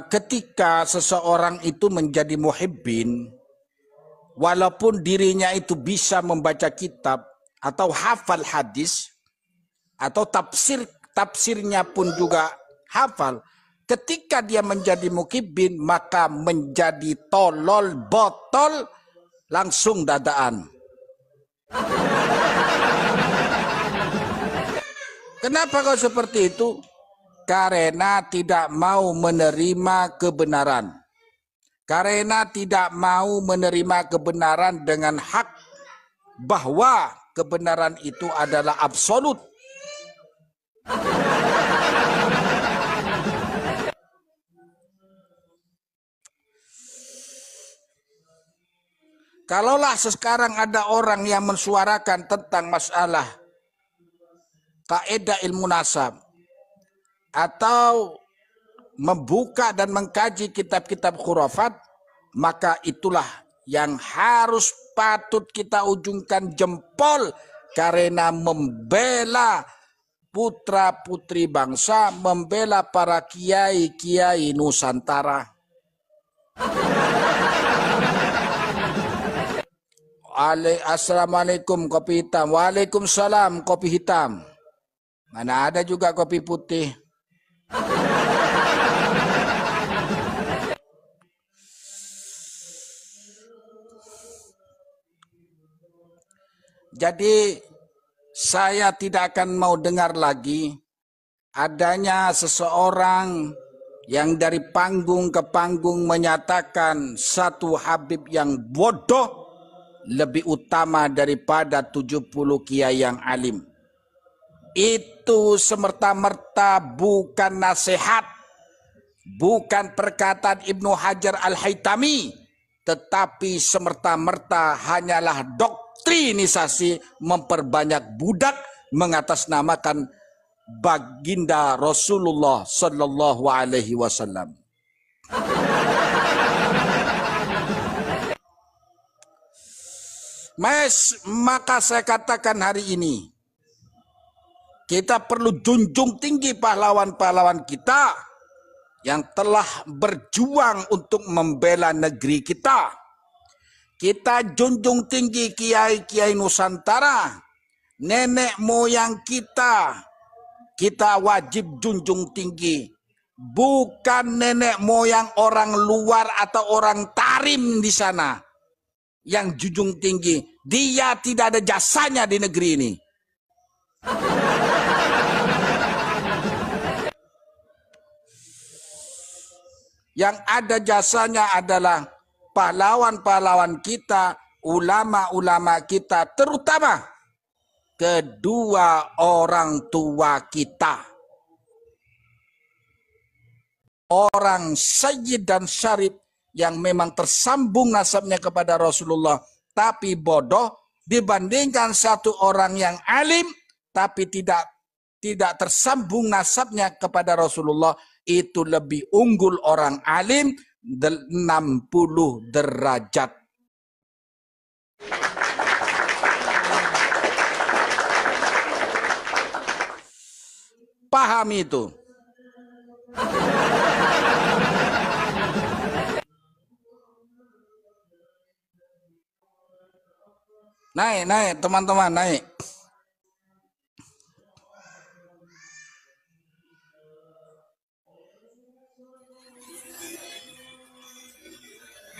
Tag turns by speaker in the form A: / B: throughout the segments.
A: Ketika seseorang itu menjadi muhibbin, walaupun dirinya itu bisa membaca kitab atau hafal hadis atau tafsirnya pun juga hafal, ketika dia menjadi muhibbin maka menjadi tolol botol langsung dadaan. Kenapa kau seperti itu? Karena tidak mau menerima kebenaran. Karena tidak mau menerima kebenaran dengan hak bahwa kebenaran itu adalah absolut. Kalaulah sekarang ada orang yang mensuarakan tentang masalah kaidah ilmu nasab atau membuka dan mengkaji kitab-kitab khurafat, maka itulah yang harus patut kita ujungkan jempol karena membela putra-putri bangsa, membela para kiai-kiai Nusantara. Assalamualaikum kopi hitam. Waalaikumsalam kopi hitam. Mana ada juga kopi putih. Jadi saya tidak akan mau dengar lagi adanya seseorang yang dari panggung ke panggung menyatakan satu Habib yang bodoh lebih utama daripada 70 kiai yang alim. Itu semerta-merta bukan nasihat, bukan perkataan Ibnu Hajar Al-Haytami, tetapi semerta-merta hanyalah doktrinisasi memperbanyak budak mengatasnamakan baginda Rasulullah Sallallahu Alaihi Wasallam. Maka saya katakan hari ini kita perlu junjung tinggi pahlawan-pahlawan kita yang telah berjuang untuk membela negeri kita. Kita junjung tinggi kiai-kiai Nusantara, nenek moyang kita. Kita wajib junjung tinggi. Bukan nenek moyang orang luar atau orang tarim di sana yang junjung tinggi. Dia tidak ada jasanya di negeri ini. Yang ada jasanya adalah pahlawan-pahlawan kita, ulama-ulama kita, terutama kedua orang tua kita. Orang Sayyid dan Syarif yang memang tersambung nasabnya kepada Rasulullah, tapi bodoh dibandingkan satu orang yang alim, tapi tidak tersambung nasabnya kepada Rasulullah, itu lebih unggul orang alim 60 derajat. Paham itu. Naik teman-teman, naik.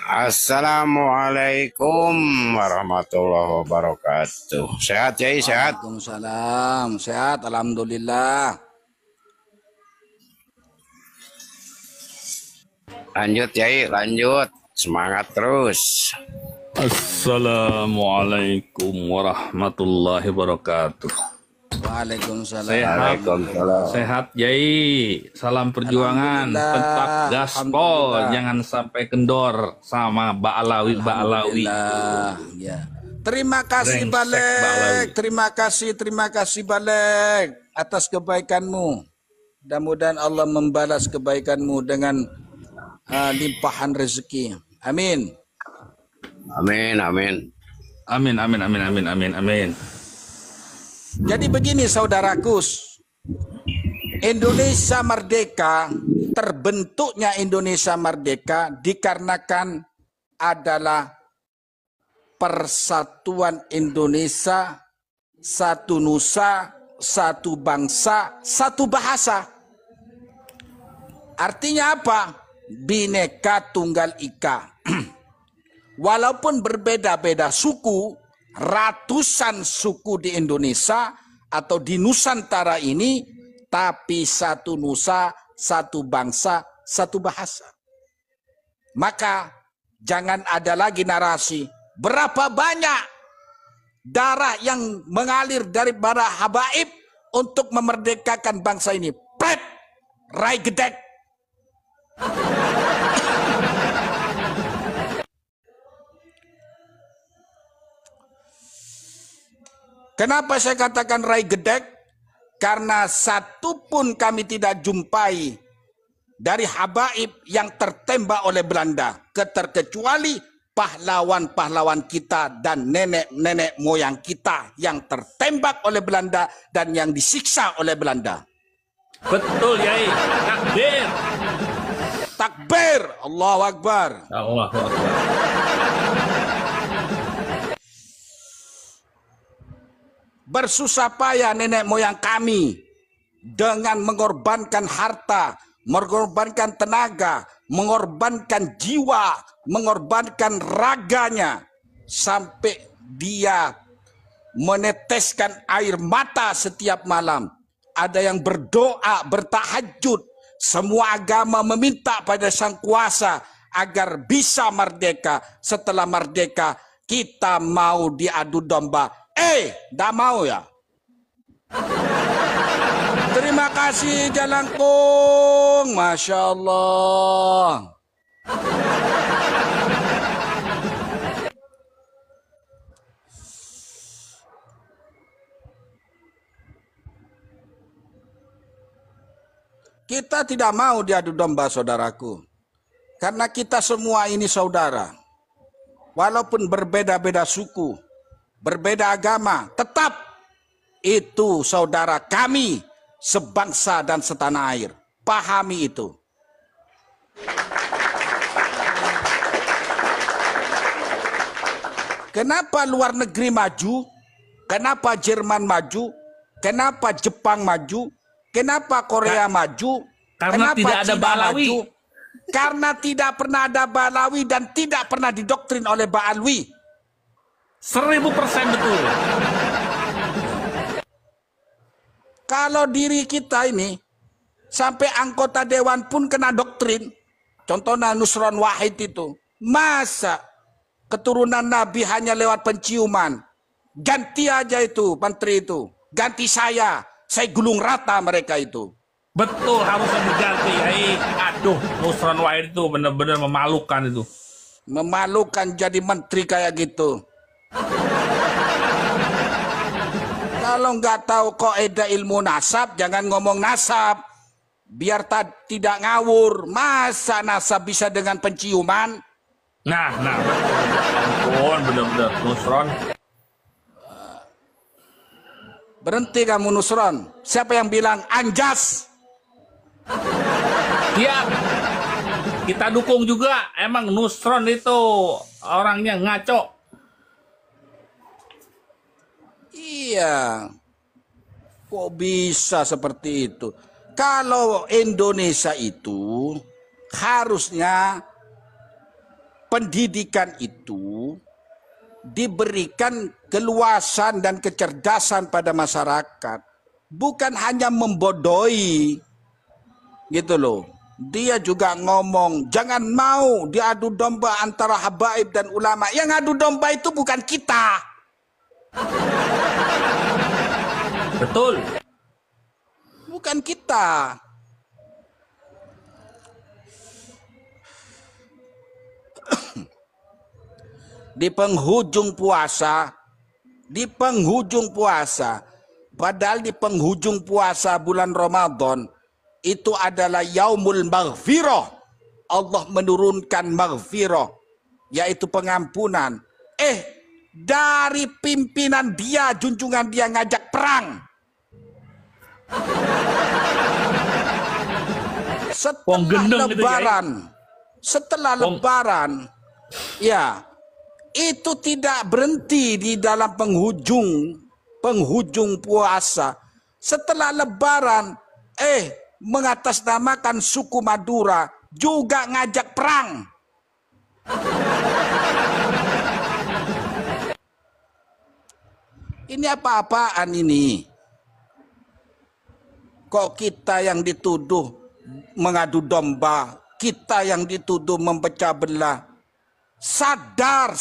B: Assalamualaikum warahmatullahi wabarakatuh. Sehat Yai, sehat?
A: Waalaikumsalam, sehat, alhamdulillah.
B: Lanjut Yai, lanjut. Semangat terus.
C: Assalamualaikum warahmatullahi wabarakatuh.
A: Waalaikumsalam.
C: Sehat Yai, salam perjuangan, tetap gaspol, jangan sampai kendor sama Ba'alawi.
A: Ya. Terima kasih Balik, terima kasih Balik atas kebaikanmu. Mudah-mudahan Allah membalas kebaikanmu dengan limpahan rezeki. Amin.
B: Amin.
A: Jadi begini saudaraku, Indonesia merdeka, terbentuknya Indonesia merdeka dikarenakan adalah persatuan Indonesia, satu nusa, satu bangsa, satu bahasa. Artinya apa? Bhinneka Tunggal Ika. Walaupun berbeda-beda suku, ratusan suku di Indonesia atau di Nusantara ini, tapi satu nusa, satu bangsa, satu bahasa. Maka jangan ada lagi narasi berapa banyak darah yang mengalir dari para habaib untuk memerdekakan bangsa ini. Pret, rai gedek. Kenapa saya katakan rai gedek? Karena satu pun kami tidak jumpai dari habaib yang tertembak oleh Belanda, keterkecuali pahlawan-pahlawan kita dan nenek-nenek moyang kita yang tertembak oleh Belanda dan yang disiksa oleh Belanda.
C: Betul, Yai. Takbir.
A: Takbir, Allahu Akbar.
C: Allahu Akbar.
A: Bersusah payah nenek moyang kami dengan mengorbankan harta, mengorbankan tenaga, mengorbankan jiwa, mengorbankan raganya, sampai dia meneteskan air mata setiap malam. Ada yang berdoa, bertahajud. Semua agama meminta pada Sang Kuasa agar bisa merdeka. Setelah merdeka, kita mau diadu domba. Dah mau ya? Terima kasih Jalangkung, Masya Allah. Kita tidak mau diadu domba, saudaraku. Karena kita semua ini saudara. Walaupun berbeda-beda suku, berbeda agama, tetap itu saudara kami sebangsa dan setanah air. Pahami itu. Kenapa luar negeri maju? Kenapa Jerman maju? Kenapa Jepang maju? Kenapa Korea maju?
C: Karena
A: Kenapa
C: tidak ada
A: Cina
C: Balawi.
A: maju? Karena tidak pernah ada Balawi dan tidak pernah didoktrin oleh Baalwi.
C: 1000% betul.
A: Kalau diri kita ini sampai anggota dewan pun kena doktrin. Contohnya Nusron Wahid itu. Masa keturunan Nabi hanya lewat penciuman? Ganti aja itu menteri itu. Ganti saya gulung rata mereka itu.
C: Betul, harusnya diganti. Aduh, Nusron Wahid itu benar-benar memalukan itu.
A: Memalukan jadi menteri kayak gitu. Kalau nggak tahu kaidah ilmu nasab, jangan ngomong nasab. Biar tidak ngawur. Masa nasab bisa dengan penciuman?
C: Nah, betul. Benar-benar Nusron.
A: Berhenti kamu Nusron. Siapa yang bilang anjas?
C: Ya, kita dukung juga. Emang Nusron itu orangnya ngaco.
A: Iya. Kok bisa seperti itu? Kalau Indonesia itu harusnya pendidikan itu diberikan keluasan dan kecerdasan pada masyarakat. Bukan hanya membodohi. Gitu loh. Dia juga ngomong, jangan mau diadu domba antara habaib dan ulama. Yang adu domba itu bukan kita.
C: Betul.
A: Bukan kita. Di penghujung puasa, padahal di penghujung puasa bulan Ramadan, itu adalah Yaumul Maghfirah. Allah menurunkan maghfirah, yaitu pengampunan. Dari pimpinan dia, junjungan dia ngajak perang.
C: Wong gendeng gitu,
A: setelah Lebaran, ya itu tidak berhenti di dalam penghujung puasa. Setelah Lebaran, mengatasnamakan suku Madura juga ngajak perang. Ini apa-apaan ini? Kok kita yang dituduh mengadu domba, kita yang dituduh memecah belah. Sadar.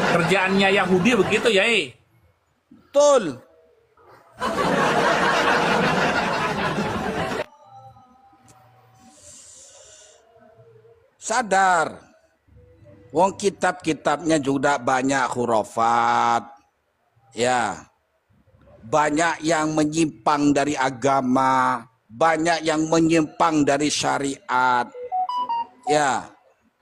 C: Kerjaannya Yahudi begitu, Yai.
A: Betul. Sadar. Wong kitab-kitabnya juga banyak khurafat. Ya. Banyak yang menyimpang dari agama, banyak yang menyimpang dari syariat. Ya.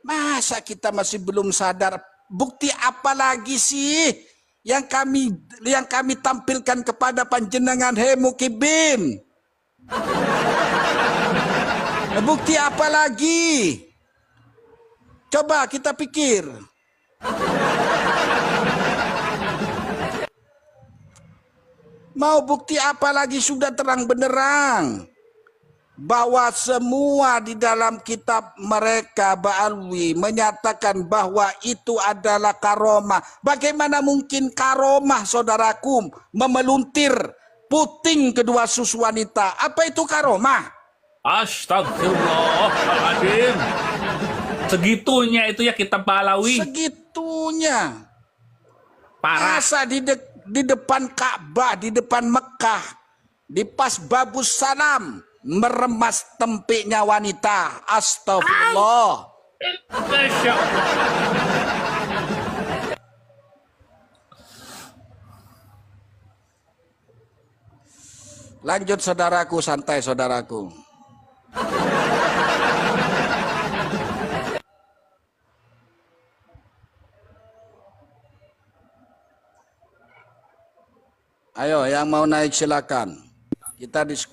A: Masa kita masih belum sadar? Bukti apa lagi sih yang kami tampilkan kepada panjenengan, hei Mukibin? Bukti apa lagi? Coba kita pikir. Mau bukti apa lagi? Sudah terang benderang bahwa semua di dalam kitab mereka Ba'alwi menyatakan bahwa itu adalah karomah. Bagaimana mungkin karomah, saudaraku, memeluntir puting kedua susu wanita? Apa itu karomah?
C: Astagfirullahaladzim. Segitunya itu ya kitab Ba'alwi.
A: Segitunya.
C: Parah.
A: Masa di depan Ka'bah, di depan Mekah, di pas Babus Salam, meremas tempiknya wanita. Astagfirullah.
C: Masya Allah.
A: Lanjut saudaraku, santai saudaraku. Ayo yang mau naik silakan. Kita diskusi.